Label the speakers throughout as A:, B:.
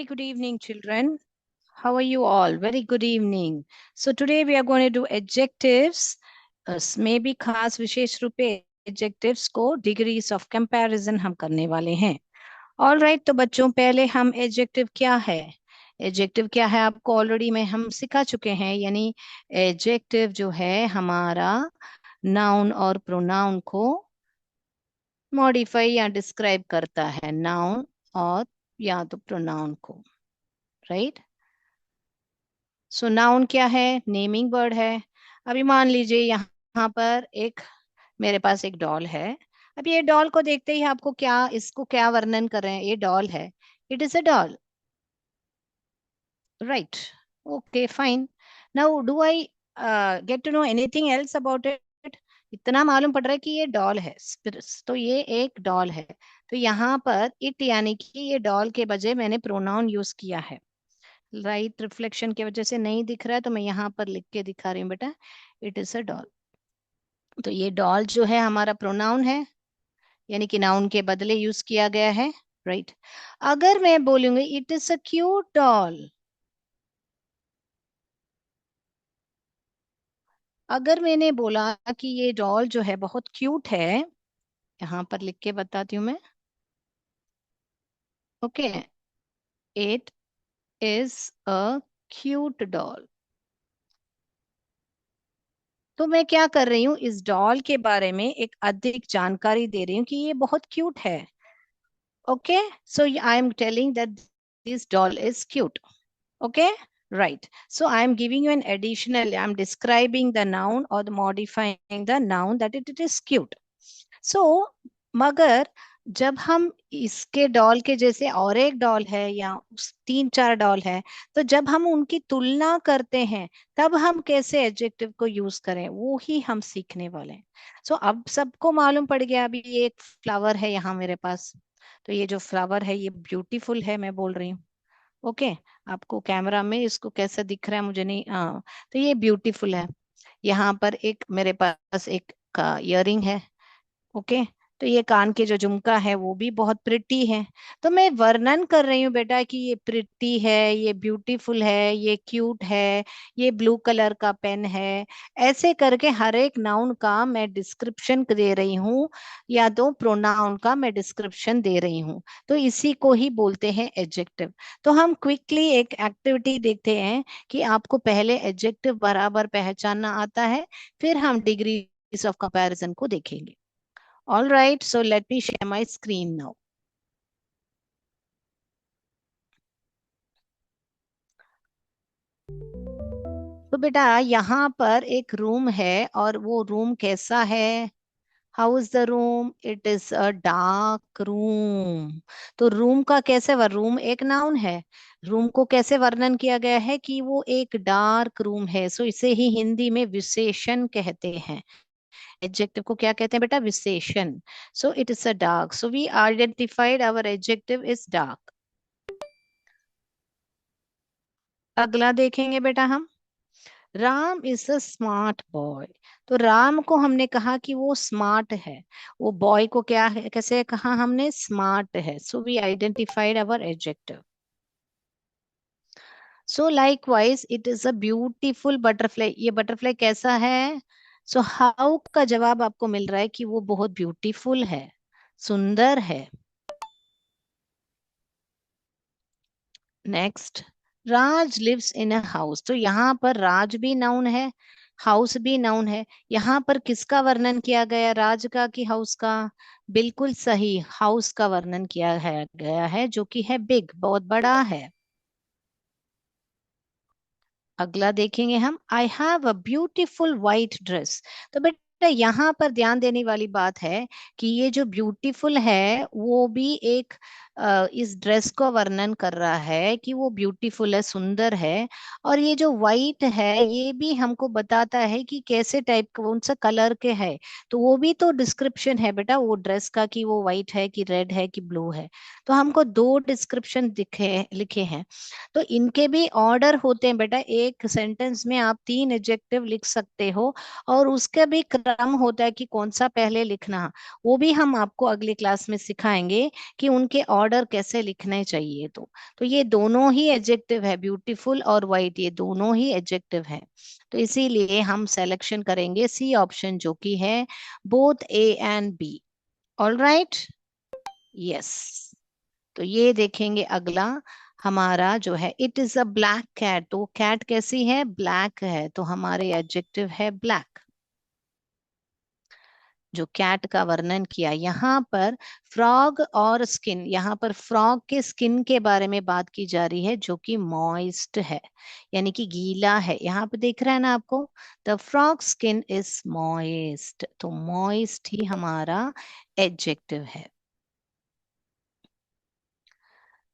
A: Very good evening, children. How are you all? Very good evening. So today we are going to do adjectives. maybe खास विशेष रूप पे adjectives को degrees of comparison हम करने वाले हैं. All right, तो बच्चों पहले हम adjective क्या है? Adjective क्या है आपको already में हम सिखा चुके हैं. यानी adjective जो है हमारा noun और pronoun को modify या describe करता है. Noun और या तो pronoun को. राइट. सो नाउन क्या है? नेमिंग वर्ड है. अभी मान लीजिए यहाँ पर एक मेरे पास एक डॉल है. अब ये डॉल को देखते ही आपको क्या इसको क्या वर्णन कर रहे हैं? ये डॉल है. It is a doll. Right. Okay fine. Now do I get to know anything else about it? इतना मालूम पड़ रहा है कि ये डॉल है. तो ये एक डॉल है. तो यहाँ पर इट यानी कि ये डॉल के बजाय मैंने प्रोनाउन यूज किया है. लाइट रिफ्लेक्शन की वजह से नहीं दिख रहा है तो मैं यहाँ पर लिख के दिखा रही हूँ बेटा. It is a doll. तो ये डॉल जो है हमारा प्रोनाउन है. यानी कि नाउन के बदले यूज किया गया है. राइट. अगर मैं बोलूंगी it is a cute doll. अगर मैंने बोला कि ये डॉल जो है बहुत क्यूट है. यहाँ पर लिख के बताती हूँ मैं. Okay. It is a cute doll. तो मैं क्या कर रही हूँ? इस डॉल के बारे में एक अधिक जानकारी दे रही हूँ कि ये बहुत क्यूट है. Okay, so I am telling that this doll is cute. Okay, right. So I am giving you an additional, I am describing the noun or the modifying the noun that it is cute. So, मगर जब हम इसके doll के जैसे और एक doll है या तीन चार डॉल है, तो जब हम उनकी तुलना करते हैं तब हम कैसे एडजेक्टिव को यूज करें वो ही हम सीखने वाले हैं. सो अब सबको मालूम पड़ गया. अभी ये एक फ्लावर है यहाँ मेरे पास. तो ये जो फ्लावर है ये ब्यूटीफुल है मैं बोल रही हूँ. ओके. आपको कैमरा में इसको कैसा दिख रहा है मुझे नहीं. हाँ. तो ये ब्यूटीफुल है. यहाँ पर एक मेरे पास एक का इयरिंग है. ओके. तो ये कान के जो झुमका है वो भी बहुत प्रिटी है. तो मैं वर्णन कर रही हूँ बेटा कि ये प्रिटी है, ये ब्यूटीफुल है, ये क्यूट है, ये ब्लू कलर का पेन है. ऐसे करके हर एक नाउन का मैं डिस्क्रिप्शन दे रही हूँ या तो प्रोनाउन का मैं डिस्क्रिप्शन दे रही हूँ. तो इसी को ही बोलते हैं एडजेक्टिव. तो हम क्विकली एक एक्टिविटी देखते हैं कि आपको पहले एडजेक्टिव बराबर पहचानना आता है, फिर हम डिग्रीज ऑफ कंपैरिजन को देखेंगे. All right, so let me share my screen now. तो बेटा यहाँ पर एक रूम है और वो रूम कैसा है? How is the room? It is a dark room. तो रूम का कैसे रूम एक नाउन है. रूम को कैसे वर्णन किया गया है कि वो एक डार्क रूम है. सो इसे ही हिंदी में विशेषण कहते हैं. एडजेक्टिव को क्या कहते हैं बेटा? विशेषण. So it is a dark. So we identified our adjective is dark. अगला देखेंगे बेटा हम. Ram is a smart boy. तो राम को हमने कहा कि वो स्मार्ट है. वो बॉय को क्या है कैसे कहा हमने? स्मार्ट है. So we identified our adjective. So likewise it is a beautiful butterfly. ये बटरफ्लाई कैसा है? सो हाउ का जवाब आपको मिल रहा है कि वो बहुत ब्यूटीफुल है, सुंदर है. Next. Raj lives in a house. तो यहाँ पर राज भी नाउन है, हाउस भी नाउन है. यहाँ पर किसका वर्णन किया गया? राज का कि हाउस का? बिल्कुल सही, हाउस का वर्णन किया है गया है जो कि है बिग, बहुत बड़ा है. अगला देखेंगे हम. I have a beautiful white dress. तो बेटा यहाँ पर ध्यान देने वाली बात है कि ये जो ब्यूटीफुल है वो भी एक इस ड्रेस को वर्णन कर रहा है कि वो ब्यूटीफुल है, सुंदर है. और ये जो व्हाइट है ये भी हमको बताता है कि कैसे टाइप का, कौन सा कलर के है. तो वो भी तो डिस्क्रिप्शन है बेटा वो ड्रेस का कि वो व्हाइट है कि रेड है कि ब्लू है. तो हमको दो डिस्क्रिप्शन दिखे लिखे हैं. तो इनके भी ऑर्डर होते हैं बेटा. एक सेंटेंस में आप तीन एडजेक्टिव लिख सकते हो और उसका भी क्रम होता है कि कौन सा पहले लिखना. वो भी हम आपको अगली क्लास में सिखाएंगे कि उनके ऑर्डर कैसे लिखने चाहिए। तो ये दोनों ही एडजेक्टिव है, ब्यूटीफुल और वाइट, ये दोनों ही एडजेक्टिव है। तो इसीलिए हम सिलेक्शन करेंगे सी ऑप्शन, जो कि है both A and B. All right, yes. तो ये देखेंगे अगला हमारा जो है, it is a black cat. तो कैट कैसी है, ब्लैक है, तो हमारे एडजेक्टिव है ब्लैक। जो कैट का वर्णन किया यहाँ पर। फ्रॉग और स्किन, यहाँ पर फ्रॉग के स्किन के बारे में बात की जा रही है, जो कि मॉइस्ट है, यानी कि गीला है। यहाँ पे देख रहे हैं ना आपको, the frog skin is moist, तो मॉइस्ट ही हमारा एडजेक्टिव है।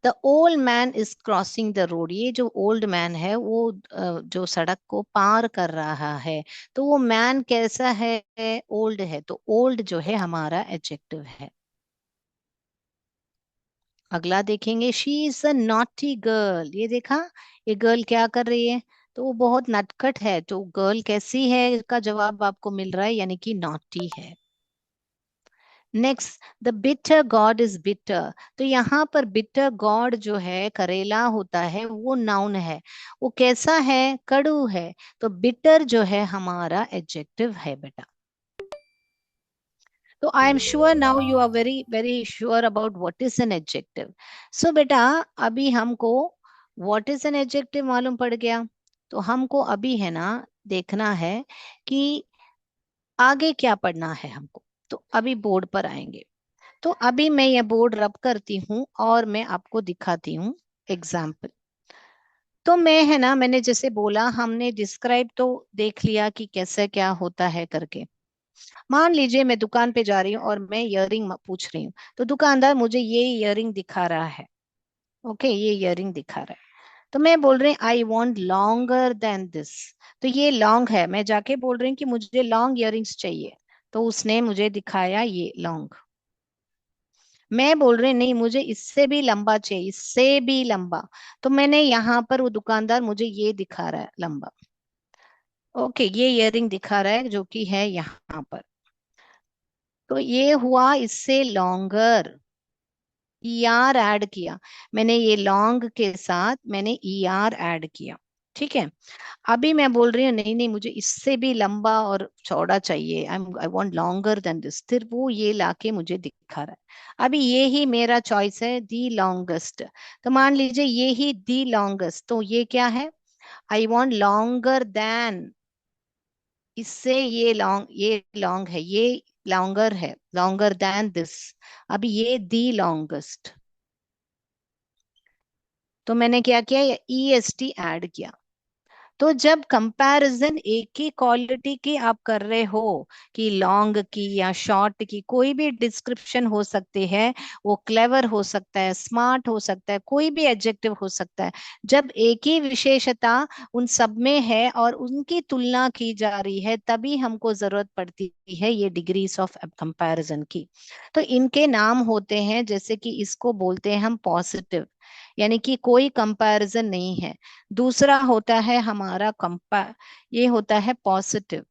A: The old man is crossing the road, ये जो ओल्ड मैन है वो जो सड़क को पार कर रहा है। तो वो मैन कैसा है, ओल्ड है, तो ओल्ड जो है हमारा एडजेक्टिव है। अगला देखेंगे, she is a naughty girl. ये देखा, ये गर्ल क्या कर रही है, तो वो बहुत नटखट है। तो गर्ल कैसी है, इसका जवाब आपको मिल रहा है, यानी कि नॉटी है। Next, the bitter gourd is bitter. तो यहाँ पर बिटर गॉड जो है, करेला होता है, वो नाउन है। वो कैसा है, कड़ू है। तो बिटर जो है हमारा एडजेक्टिव है बेटा। तो I am sure now you are very very sure about what is an adjective. So बेटा, अभी हमको व्हाट इज एन एडजेक्टिव मालूम पड़ गया। तो हमको अभी है ना देखना है कि आगे क्या पढ़ना है हमको। तो अभी बोर्ड पर आएंगे। तो अभी मैं ये बोर्ड रब करती हूँ और मैं आपको दिखाती हूँ एग्जाम्पल। तो मैं है ना, मैंने जैसे बोला, हमने डिस्क्राइब तो देख लिया कि कैसे क्या होता है करके। मान लीजिए मैं दुकान पे जा रही हूँ और मैं इयररिंग पूछ रही हूँ। तो दुकानदार मुझे ये इयररिंग दिखा रहा है। ओके, ये इयररिंग दिखा रहा है। तो मैं बोल रही हूँ I want longer than this. तो ये लॉन्ग है, मैं जाके बोल रही हूँ कि मुझे लॉन्ग इयररिंग्स चाहिए। तो उसने मुझे दिखाया ये लॉन्ग। मैं बोल रही नहीं, मुझे इससे भी लंबा चाहिए, इससे भी लंबा। तो मैंने यहाँ पर, वो दुकानदार मुझे ये दिखा रहा है लंबा। ओके, ये इयररिंग दिखा रहा है जो कि है यहाँ पर। तो ये हुआ इससे लॉन्गर, ईआर ऐड किया। मैंने ये लॉन्ग के साथ मैंने ईआर ऐड किया। ठीक है। अभी मैं बोल रही हूँ नहीं नहीं, मुझे इससे भी लंबा और चौड़ा चाहिए, I want longer than this. फिर वो ये लाके मुझे दिखा रहा है। अभी ये ही मेरा चॉइस है, दी लॉन्गेस्ट। तो मान लीजिए ये ही दी लॉन्गेस्ट, तो ये क्या है, आई वांट लॉन्गर देन, इससे ये लॉन्ग है, ये लॉन्गर है, लॉन्गर देन दिस। अभी ये दी लॉन्गेस्ट। तो मैंने क्या किया, ई एस टी ऐड किया। तो जब कंपैरिजन एक ही क्वालिटी की आप कर रहे हो, कि लॉन्ग की या शॉर्ट की, कोई भी डिस्क्रिप्शन हो सकती है। वो क्लेवर हो सकता है, स्मार्ट हो सकता है, कोई भी एडजेक्टिव हो सकता है। जब एक ही विशेषता उन सब में है और उनकी तुलना की जा रही है, तभी हमको जरूरत पड़ती है ये डिग्रीज ऑफ कंपैरिजन की। तो इनके नाम होते हैं, जैसे कि इसको बोलते हैं हम पॉजिटिव, यानी कि कोई कंपैरिजन नहीं है। दूसरा होता है हमारा ये होता है पॉजिटिव।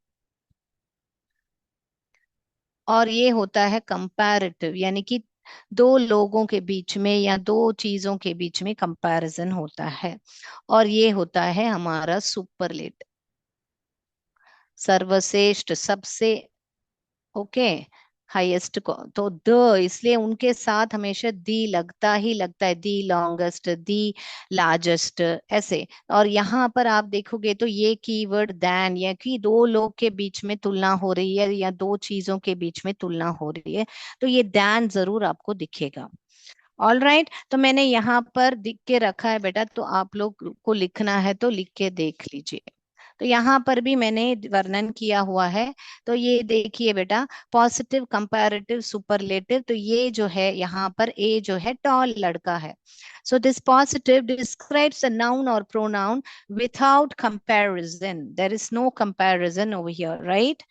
A: और ये होता है कंपैरेटिव, यानी कि दो लोगों के बीच में या दो चीजों के बीच में कंपैरिजन होता है। और ये होता है हमारा सुपरलेट, सर्वश्रेष्ठ, सबसे। ओके, हाईएस्ट को तो द, इसलिए उनके साथ हमेशा दी लगता ही लगता है, दी लॉन्गेस्ट, दी लार्जेस्ट, ऐसे। और यहाँ पर आप देखोगे तो ये कीवर्ड दैन, या कि दो लोग के बीच में तुलना हो रही है या दो चीजों के बीच में तुलना हो रही है, तो ये दैन जरूर आपको दिखेगा। ऑल राइट, तो मैंने यहाँ पर दिख के रखा है बेटा, तो आप लोग को लिखना है तो लिख के देख लीजिए। तो यहाँ पर भी मैंने वर्णन किया हुआ है। तो ये देखिए बेटा, पॉजिटिव, कंपैरेटिव, सुपरलेटिव। तो ये जो है यहाँ पर ए जो है टॉल लड़का है। So this positive describes a noun और pronoun without comparison, there is no comparison over here, right?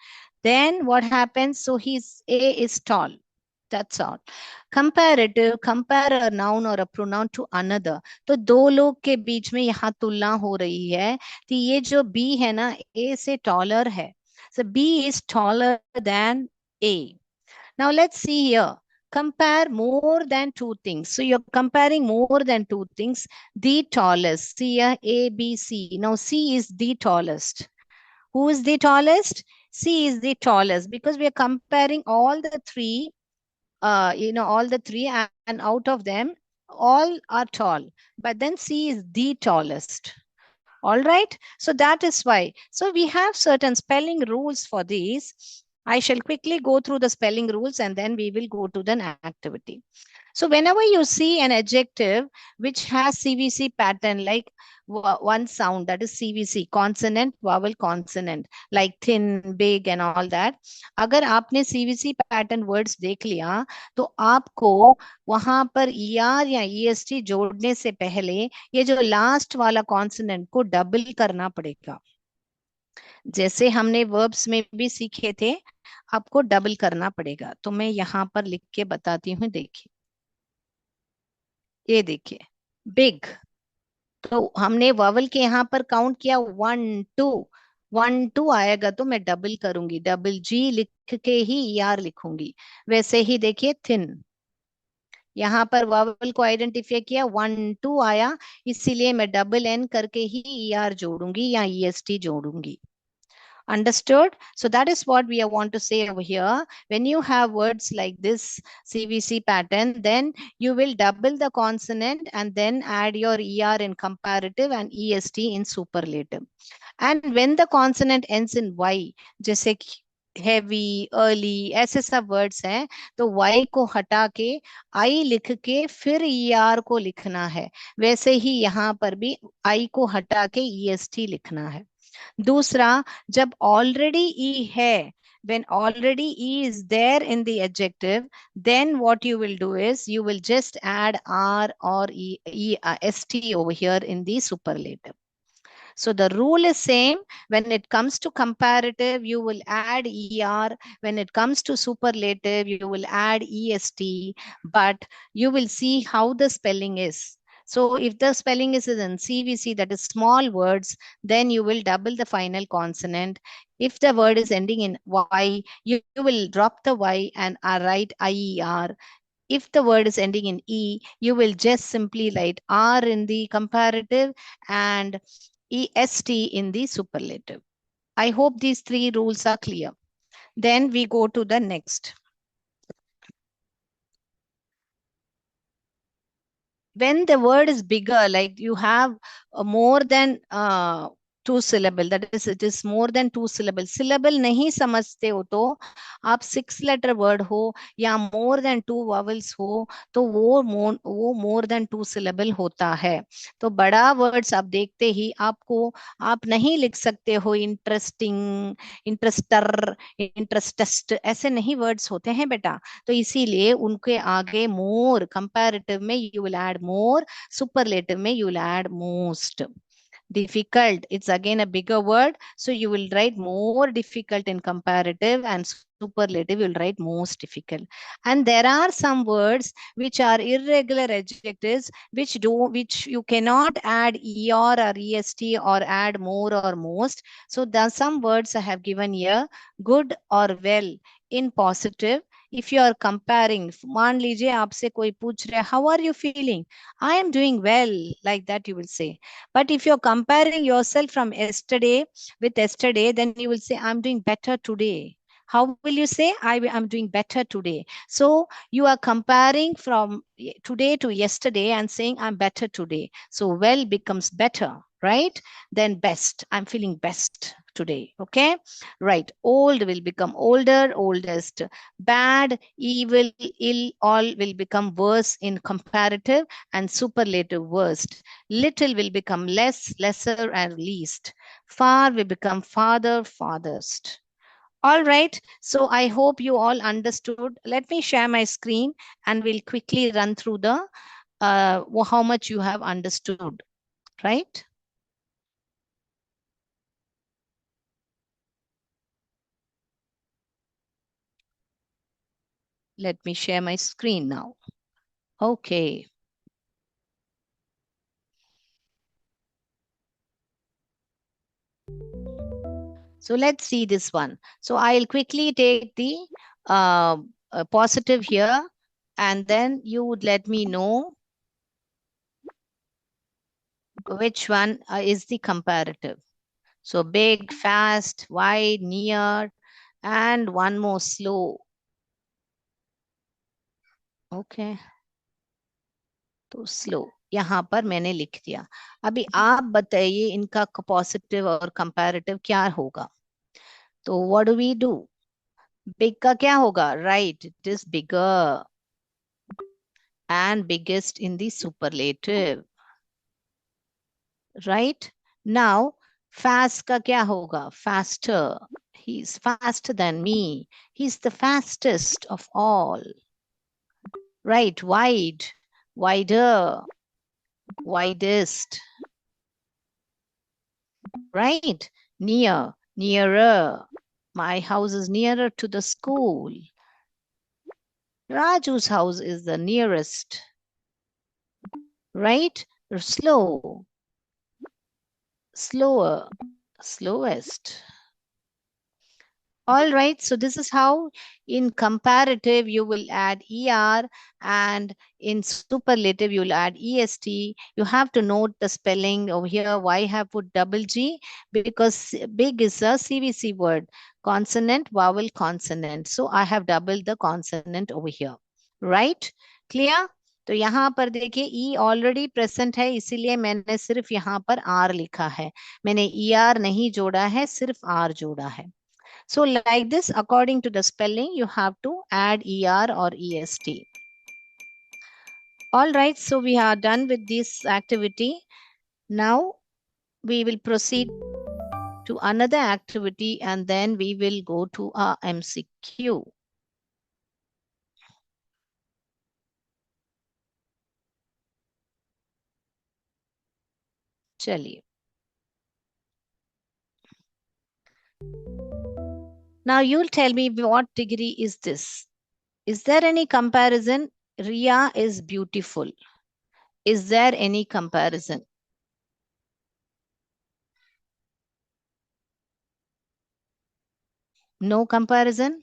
A: Then what happens? So he's A is tall. That's all. Comparative, compare a noun or a pronoun to another. तो दो लोग के बीच में यहाँ तुलना हो रही है। तो ये जो B है ना, A से taller है. So B is taller than A. Now let's see here. Compare more than two things. So you're comparing more than two things. The tallest. See here, A, B, C. Now C is the tallest. Who is the tallest? C is the tallest because we are comparing all the three, all the three, and out of them, all are tall. But then C is the tallest. All right. So that is why. So we have certain spelling rules for these. I shall quickly go through the spelling rules and then we will go to the activity. So whenever you see an adjective which has CVC pattern, like one sound, that is CVC, consonant, vowel, consonant, like thin, big and all that. अगर आपने CVC pattern words देख लिया, तो आपको वहां पर ER या EST जोड़ने से पहले ये जो लास्ट वाला कॉन्सोनेंट को डबल करना पड़ेगा. जैसे हमने वर्ब्स में भी सीखे थे, आपको डबल करना पड़ेगा. तो मैं यहाँ पर लिख के बताती हूँ. देखिए, ये देखिए, बिग. तो हमने वॉवल के यहाँ पर काउंट किया 1 2. 1 2 आएगा तो मैं डबल करूंगी, डबल जी लिख के ही ER लिखूंगी. वैसे ही देखिए, थिन. यहाँ पर वॉवल को आइडेंटिफाई किया, 1 2 आया, इसीलिए मैं डबल एन करके ही ER जोड़ूंगी या EST जोड़ूंगी. Understood? So that is what we want to say over here. When you have words like this CVC pattern, then you will double the consonant and then add your ER in comparative and EST in superlative. And when the consonant ends in Y, जैसे heavy, early, ऐसे सब words हैं, तो Y को हटा के I लिख के फिर ER को लिखना है. वैसे ही यहाँ पर भी I को हटा के EST लिखना है. दूसरा, जब ऑलरेडी ई है, when already e is there in the adjective, then what you will do is you will just add r or st over here in the superlative. So the rule is same. When it comes to comparative, you will add er. When it comes to superlative, you will add est. But you will see how the spelling is. So if the spelling is in CVC, that is small words, then you will double the final consonant. If the word is ending in Y, you will drop the Y and write IER. If the word is ending in E, you will just simply write R in the comparative and EST in the superlative. I hope these three rules are clear. Then we go to the next. When the word is bigger, like you have more than two syllable, that is, it is more than two syllable. Syllable नहीं समझते हो तो आप 6 letter word हो या more than two vowels हो, तो वो more than two syllable होता है. तो बड़ा words आप देखते ही आपको, आप नहीं लिख सकते हो interesting, interester, interestest, ऐसे नहीं words होते हैं बेटा. तो इसीलिए उनके आगे मोर, कंपैरेटिव में you will add more, superlative में you will add most. Difficult, it's again a bigger word, so you will write more difficult in comparative, and superlative you will write most difficult. And there are some words which are irregular adjectives which you cannot add er or est or add more or most. So there are some words I have given here, good or well in positive. If you are comparing, मान लीजिए आपसे कोई पूछ रहा है, how are you feeling? I am doing well, like that you will say. But if you're comparing yourself from yesterday with yesterday, then you will say, I'm doing better today. How will you say? I'm doing better today. So you are comparing from today to yesterday and saying, I'm better today. So well becomes better, right? Then best. I'm feeling best today. Okay. Right. Old will become older, oldest. Bad, evil, ill, all will become worse in comparative, and superlative worst. Little will become less, lesser, and least. Far will become farther, farthest. All right. So I hope you all understood. Let me share my screen and we'll quickly run through the how much you have understood. Right. Let me share my screen now. Okay. So let's see this one. So I'll quickly take the positive here. and then you would let me know which one is the comparative. So big, fast, wide, near, and one more slow. Okay. तो slow यहाँ पर मैंने लिख दिया. अभी आप बताइए इनका पॉजिटिव और कंपैरेटिव क्या होगा. तो what do we do. Big का क्या होगा. Right, it is bigger and biggest in the superlative. Right. Now fast का क्या होगा. Faster. He is faster than me. He is the fastest of all. Right. Wide. Wider. widest. Right? Near, nearer. My house is nearer to the school. Raju's house is the nearest. Right? Slow, slower, slowest. All right, so this is how in comparative you will add ER, and in superlative you will add EST. You have to note the spelling over here. Why I have put double G? Because big is a CVC word, consonant, vowel, consonant. So I have doubled the consonant over here. Right? Clear? तो यहाँ पर देखिए ई already present है, इसीलिए मैंने सिर्फ यहाँ पर आर लिखा है. मैंने ई आर नहीं जोड़ा है, सिर्फ आर जोड़ा है. So like this, according to the spelling, you have to add ER or EST. All right, so we are done with this activity. Now we will proceed to another activity and then we will go to our MCQ. चलिए. Now you'll tell me what degree is this? Is there any comparison? Ria is beautiful. Is there any comparison? No comparison?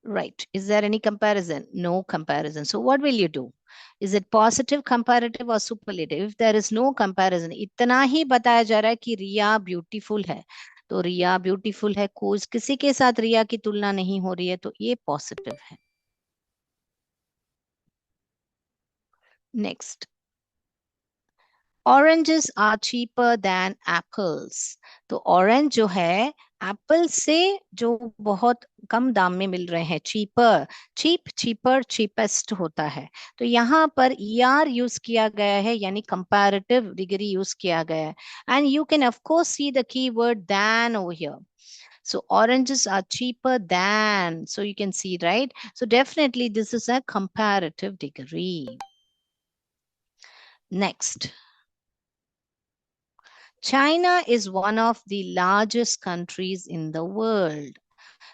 A: Right. Is there any comparison? No comparison. So what will you do? Is it positive, comparative or superlative? If there is no comparison, इतना ही बताया जा रहा है कि रिया beautiful है, तो रिया beautiful है, कोई किसी के साथ रिया की तुलना नहीं हो रही है, तो ये पॉजिटिव है. Next. Oranges are cheaper than apples. तो ऑरेंज जो है एप्पल से जो बहुत कम दाम में मिल रहे हैं. चीपर, चीप, चीपर, चीपेस्ट होता है. तो यहाँ पर ER यूज किया गया है, यानी कंपैरेटिव डिग्री यूज किया गया है. And you can of course see the keyword than over here. So oranges are cheaper than. So you can see, right? So definitely this is a comparative degree. Next. China is one of the largest countries in the world.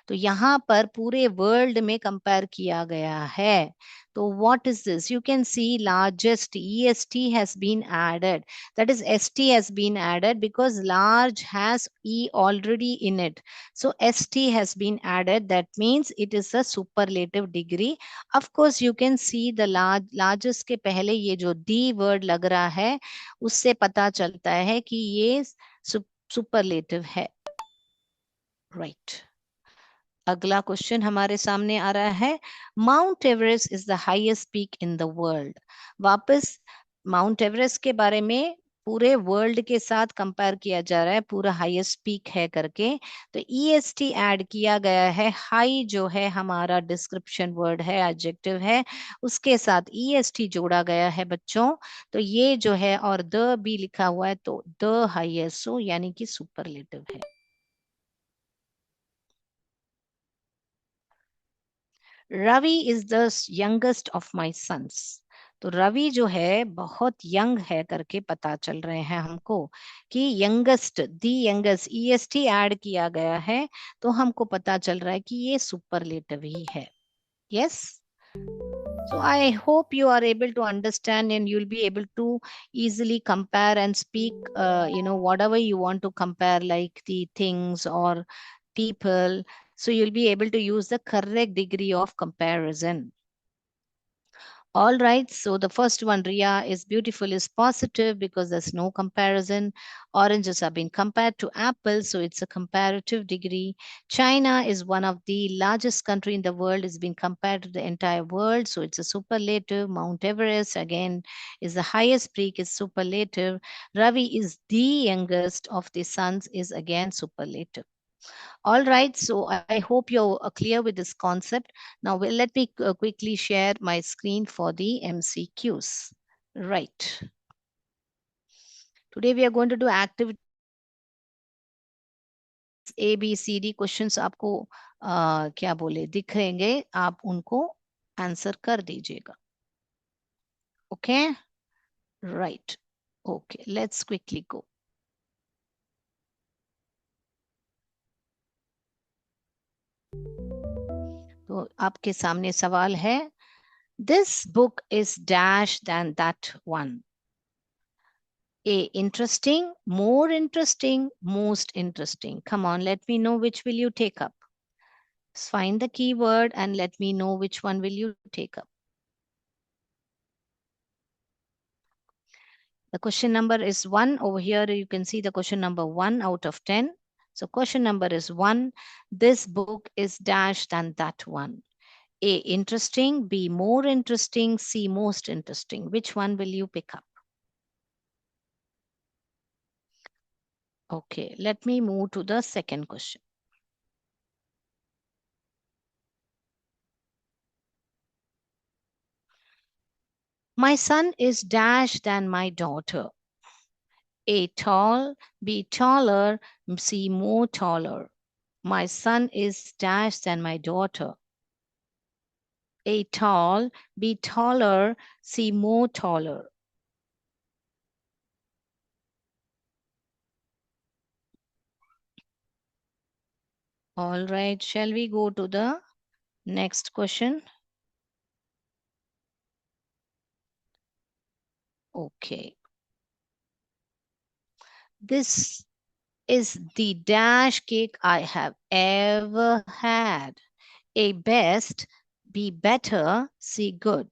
A: तो यहाँ पर पूरे world में compare किया गया है. तो what is this? You can see largest EST has been added. That is ST has been added because large has E already in it. So ST has been added. That means it is a superlative degree. Of course, you can see the largest के पहले ये जो D word लग रहा है, उससे पता चलता है कि ये superlative है. Right. अगला क्वेश्चन हमारे सामने आ रहा है. Mount Everest is the highest peak in the world. वापस माउंट एवरेस्ट के बारे में पूरे वर्ल्ड के साथ कंपेयर किया जा रहा है, पूरा हाईएस्ट पीक है करके. तो EST ऐड किया गया है. हाई जो है हमारा डिस्क्रिप्शन वर्ड है, एडजेक्टिव है, उसके साथ EST जोड़ा गया है बच्चों. तो ये जो है और द भी लिखा हुआ है, तो द हाईएस्ट, सो यानी कि सुपरलेटिव है. Ravi is the youngest of my sons. तो रवि जो है बहुत यंग है करके पता चल रहे हैं हमको कि यंगेस्ट, दी यंगेस्ट, EST ऐड किया गया है, तो हमको पता चल रहा है कि ये सुपरलेटिव ही है. Yes. So I hope you are able to understand and you'll be able to easily compare and speak, whatever you want to compare, like the things or people. So you'll be able to use the correct degree of comparison. All right, so the first one, Ria, is beautiful, is positive because there's no comparison. Oranges are being compared to apples, so it's a comparative degree. China is one of the largest country in the world, is being compared to the entire world, so it's a superlative. Mount Everest, again, is the highest peak, is superlative. Ravi is the youngest of the sons, is again superlative. All right, so I hope you're clear with this concept. Now, let me quickly share my screen for the MCQs. Right. Today we are going to do activity A, B, C, D questions आपको क्या बोले दिखेंगे, आप उनको answer कर दीजिएगा. Okay, right. Okay, let's quickly go. तो आपके सामने सवाल है. This book is dash than that one. A, interesting, more interesting, most interesting. Come on, let me know which will you take up. Find the keyword and let me know which one will you take up. The question number is 1. Over here, you can see the question number 1 out of 10. So question number is 1. This book is dash than that one. A, interesting, B, more interesting, C, most interesting. Which one will you pick up? Okay, let me move to the second question. My son is dash than my daughter. A, tall, B, taller, C, more taller. My son is dash than my daughter. A, tall, B, taller, C, more taller. All right, shall we go to the next question? Okay. This is the dash cake I have ever had. A, best, B, better, C, good.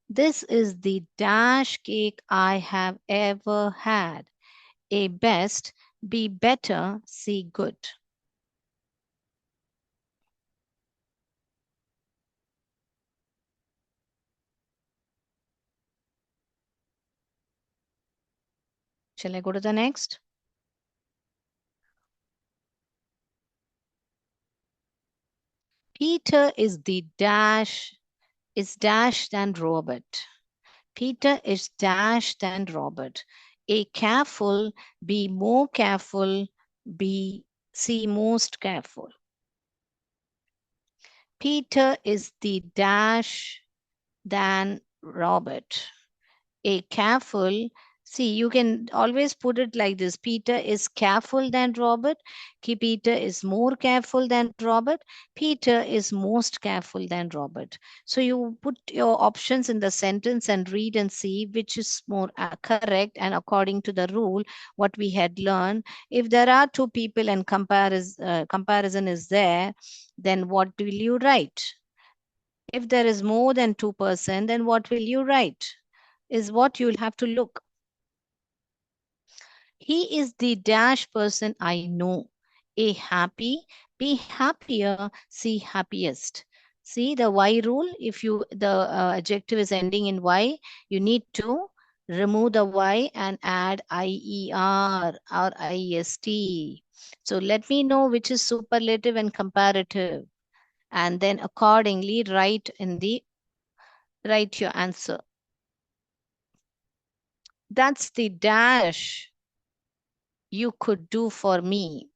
A: This is the dash cake I have ever had. A, best, B, better, C, good. Shall I go to the next? Peter is the dash, is dash than Robert. Peter is dash than Robert. A, careful, B, more careful, B, C, most careful. Peter is the dash than Robert. A, careful. See, you can always put it like this. Peter is careful than Robert. Peter is more careful than Robert. Peter is most careful than Robert. So you put your options in the sentence and read and see which is more correct. And according to the rule, what we had learned, if there are two people and comparison is there, then what will you write? If there is more than 2%, then what will you write? Is what you'll have to look. He is the dash person I know. A, happy, B, happier, C, happiest. See the Y rule. If you the adjective is ending in Y, you need to remove the Y and add IER or IEST. So let me know which is superlative and comparative. And then accordingly write your answer. That's the dash you could do for me.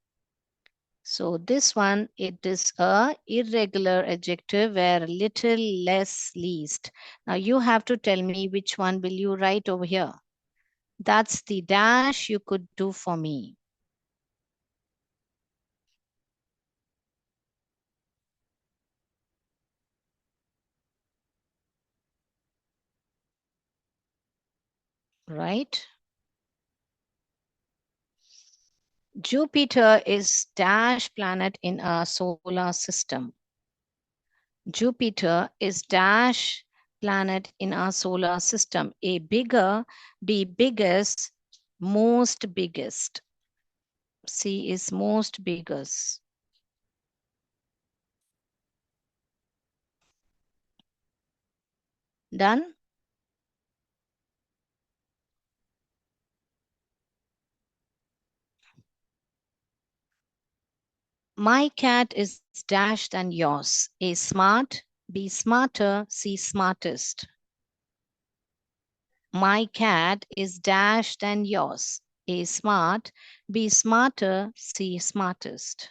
A: So this one, it is a irregular adjective where little, less, least. Now you have to tell me which one will you write over here. That's the dash you could do for me. Right? Jupiter is dash planet in our solar system. Jupiter is dash planet in our solar system. A bigger, B biggest, most biggest. C is most biggest. Done? My cat is dash than yours. A smart, B smarter, C smartest. My cat is dash than yours. A smart, B smarter, C smartest.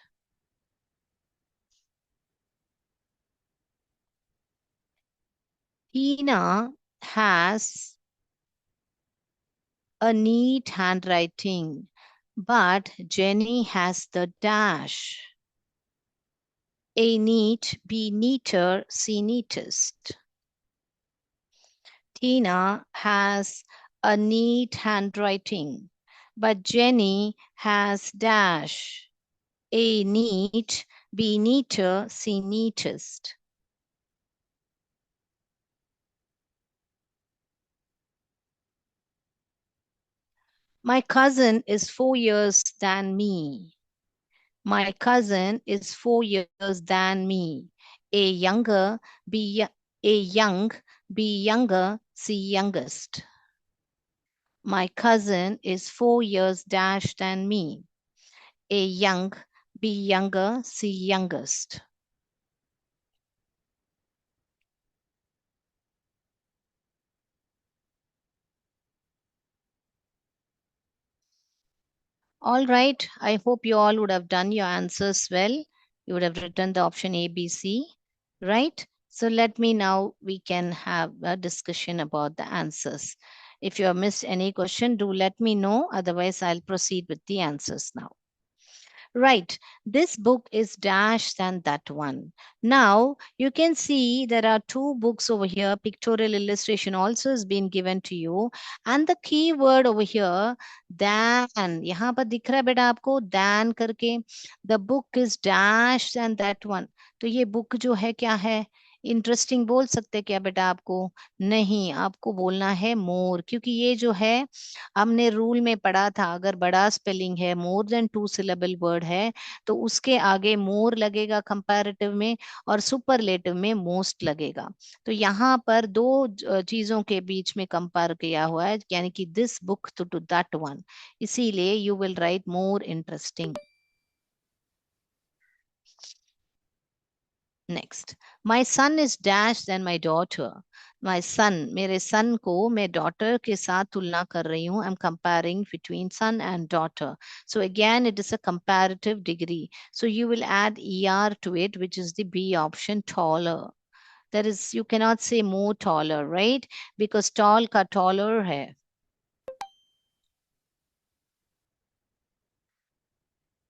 A: Tina has a neat handwriting, but Jenny has the dash. A neat, B neater, C neatest. Tina has a neat handwriting, but Jenny has dash. A neat, B neater, C neatest. My cousin is 4 years than me. My cousin is 4 years than me. A younger, A young, B younger, C youngest. My cousin is 4 years dash than me. A young, B younger, C youngest. All right. I hope you all would have done your answers well. You would have written the option A, B, C, right? So let me now, we can have a discussion about the answers. If you have missed any question, do let me know. Otherwise, I'll proceed with the answers now. Right. This book is dash than that one. Now you can see there are two books over here. Pictorial illustration also has been given to you. And the key word over here, than. यहाँ पर दिख रहा है बेटा आपको than करके. The book is dash than that one. तो ये book जो है क्या है? इंटरेस्टिंग बोल सकते क्या बेटा आपको? नहीं, आपको बोलना है मोर, क्योंकि ये जो है हमने रूल में पढ़ा था, अगर बड़ा स्पेलिंग है, मोर देन 2 सिलेबल वर्ड है, तो उसके आगे मोर लगेगा कंपैरेटिव में और सुपरलेटिव में मोस्ट लगेगा। तो यहाँ पर दो चीजों के बीच में कंपेयर किया हुआ है, यानी कि this book to that one, इसीलिए you will write more interesting. Next, my son is dash then my daughter. My son, मेरे सन को मैं डॉटर के साथ तुलना कर रही हूँ। I am comparing between son and daughter, so again it is a comparative degree, so you will add er to it, which is the B option, taller. That is, you cannot say more taller, right? Because tall का taller है.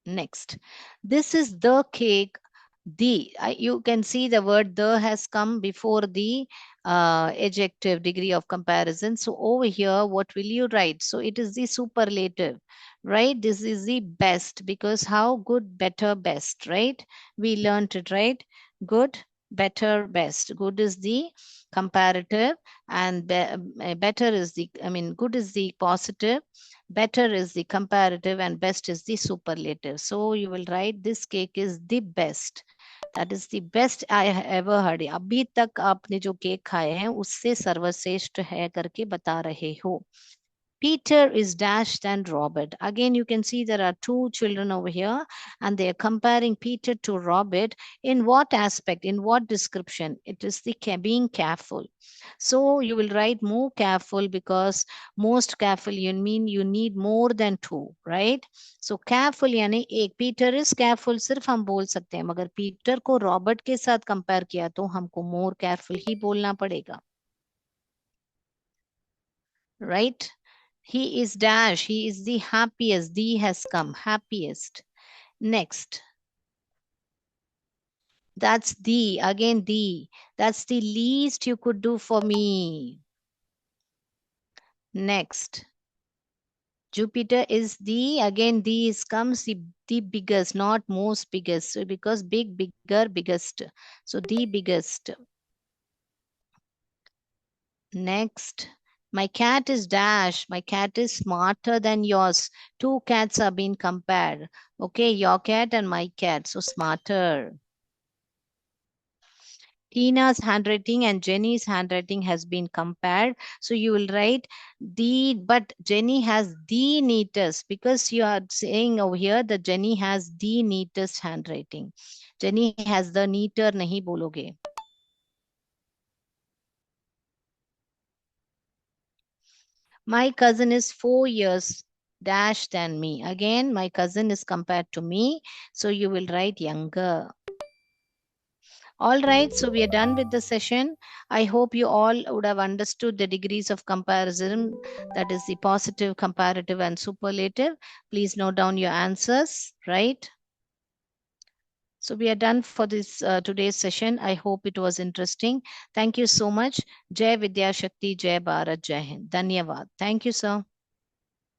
A: Next, this is the cake. You can see the word the has come before the adjective degree of comparison. So over here, what will you write? So it is the superlative, right? This is the best, because how? Good, better, best, right? We learned it, right? Good, better, best. Good is the comparative, and better is the, I mean, good is the positive, better is the comparative, and best is the superlative. So you will write this cake is the best. That is the best I have ever heard. अभी तक आपने जो cake खाए हैं उससे सर्वश्रेष्ठ है करके बता रहे हो. Peter is dash than Robert. Again, you can see there are two children over here, and they are comparing Peter to Robert. In what aspect? In what description? It is the being careful. So you will write more careful, because most careful you mean you need more than two, right? So careful यानी एक. Peter is careful सिर्फ हम बोल सकते हैं, मगर Peter को Robert के साथ compare किया तो हमको more careful ही बोलना पड़ेगा, right? He is dash. He is the happiest. The has come. Happiest. Next. That's the. Again, the. That's the least you could do for me. Next. Jupiter is the, again the is comes the biggest, not most biggest. So because big, bigger, biggest. So the biggest. Next. My cat is dash. My cat is smarter than yours. Two cats are being compared. Okay, your cat and my cat. So smarter. Tina's handwriting and Jenny's handwriting has been compared. So you will write but Jenny has the neatest, because you are saying over here that Jenny has the neatest handwriting. Jenny has the neater nahi bologe. My cousin is 4 years dash than me. Again, my cousin is compared to me. So you will write younger. All right, so we are done with the session. I hope you all would have understood the degrees of comparison, that is the positive, comparative, and superlative. Please note down your answers, right? So we are done for this today's session. I hope it was interesting. Thank you so much. Jai Vidya Shakti, Jai Bharat, Jai Hind. Dhanyavad. Thank you, sir.